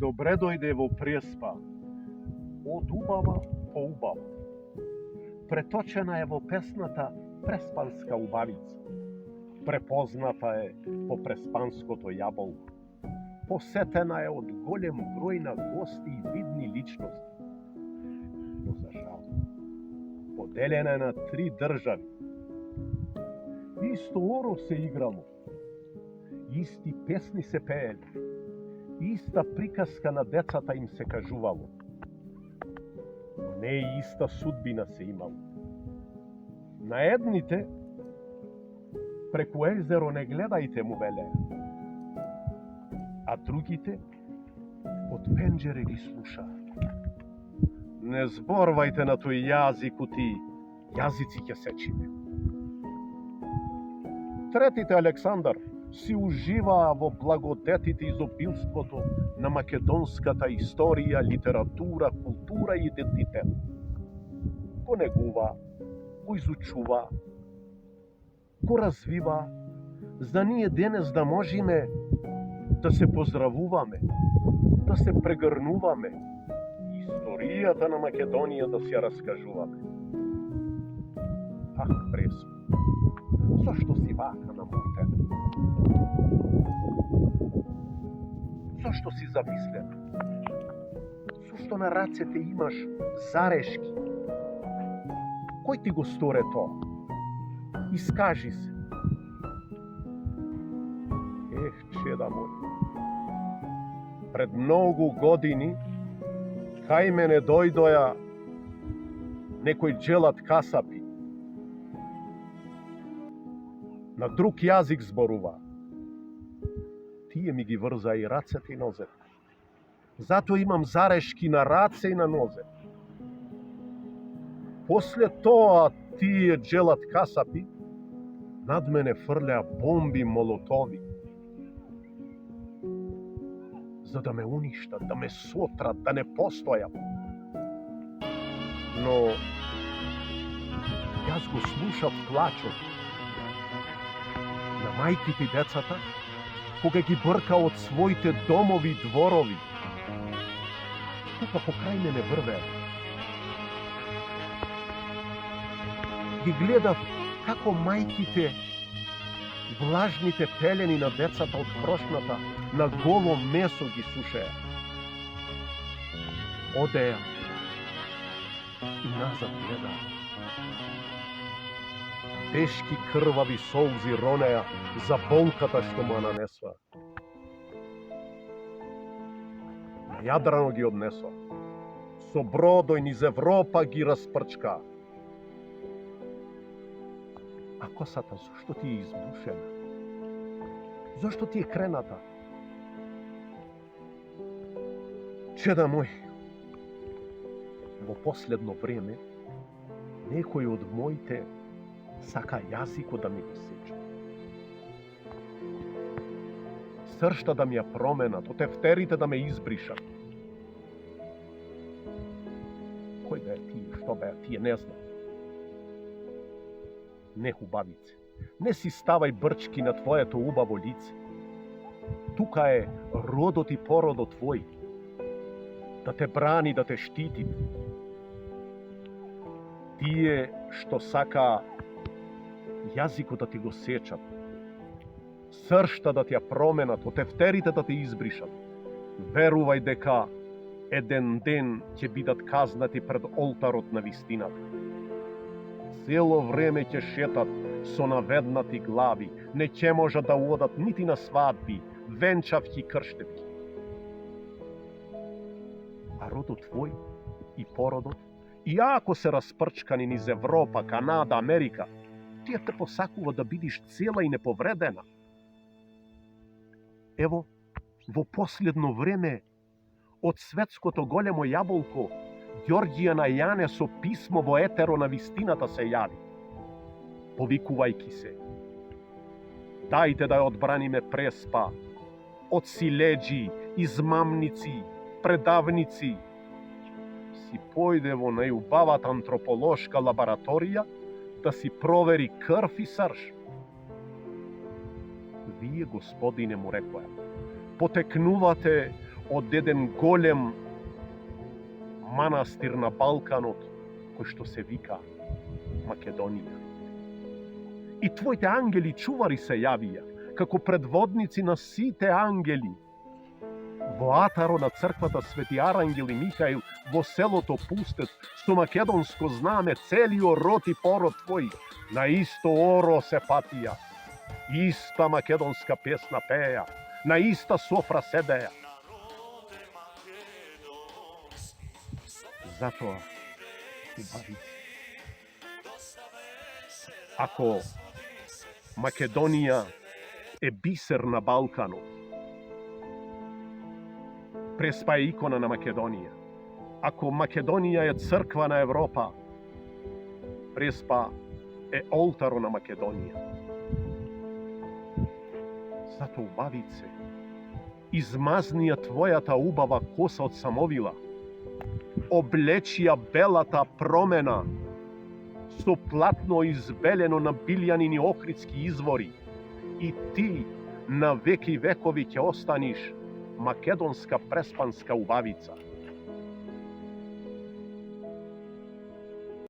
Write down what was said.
Добре дојде во Преспа, од убава по убава. Преточена е во песната Преспанска убавица. Препозната е по преспанското јаболко. Посетена е од голем број на гости и видни личности. Но за жал, поделена е на 3 држави. Исто оро се играло, исти песни се пеели, иста приказка на децата им се кажувало. Но не и иста судбина се имало. На едните преку езеро не гледајте му велеа, а другите од пенџере ги слушаат. Не зборвајте на тој јазик, ти јазици ќе сечиме. Третите, Александар, си уживаа во благодетите изобилството на македонската историја, литература, култура и идентитет. Го негува, го изучува, го развива, за ние денес да можеме да се поздравуваме, да се прегрнуваме, историјата на Македонија да се ја раскажуваме. Ах, Преспа, зашто си вака намутена? Зашто си замислена? Зашто на рацете имаш зарешки? Кој ти го сторе тоа? Искажи се. Ех, чеда мој, пред многу години кај мене дојдоја некој джелат касапи. На друг јазик зборува. Тие ми ги врза и рацете и нозете. Затоа имам зарешки на раце и на нозе. После тоа тие джелат касапи над мене фрлеа бомби, молотови, за да ме уништат, да ме сотрат, да не постојам. Но јас го слушав плачот на мајките и децата, кога ги брка од своите домови и дворови. Тука покрај мене врвеа. Ги гледав како мајките влажните пелени на децата од прошната на голо месо ги сушеа. Одеа и назад гледаа. Тешки крвави солзи ронеа за болката што му нанесоа. На Јадрано ги однесоа. Со бродој низ Европа ги распрчка. А косата, зашто ти е избушена? Зашто ти е крената? Чеда мој, во последно време, некој од моите сака јазикот да ми го сече. Сршта да ми ја променат, од тефтерите да ме избришат. Кој беа тие, што беа тие, не знам. Не, хубавице, не си ставај брчки на твоето убаво лице. Тука е родот и породот твој, да те брани, да те штити. Тие што сака јазикот да ти го сечат, сршта да ти ја променат, од тефтерите да те избришат. Верувај дека еден ден ќе бидат казнати пред олтарот на вистината. Цело време ќе шетат со наведнати глави, не ќе можат да одат нити на свадби, венчавки, крштевки. А родот твој и породот, иако се распрчкани низ Европа, Канада, Америка, тие те посакува да бидиш цела и неповредена. Ево, во последно време, од светското големо јаболко, Ѓорѓијана Јане со писмо во етеро на вистината се јави, повикувајки се: дајте да ја одбраниме Преспа од силеџи, измамници, предавници. Си појде во најубавата антрополошка лабораторија да си провери крв и срж. Вие, господине, му рекоја, потекнувате од еден голем манастир на Балканот, кој што се вика Македонија. И твоите ангели чувари се јавија, како предводници на сите ангели, во атаро на црквата Свети Арангел и Михаил, во селото Пустец, со македонско знаме, целиот род и пород твој, на исто оро се патија, иста македонска песна пеја, на иста софра седеја. Затоа, убави се. Ако Македонија е бисер на Балканот, Преспа е икона на Македонија. Ако Македонија е црква на Европа, Преспа е олтаро на Македонија. Зато убавице, измазнија твојата убава коса од самовила, облечија белата промена со платно избелено на билјанини охридски извори, и ти на веки векови ќе останиш македонска преспанска убавица.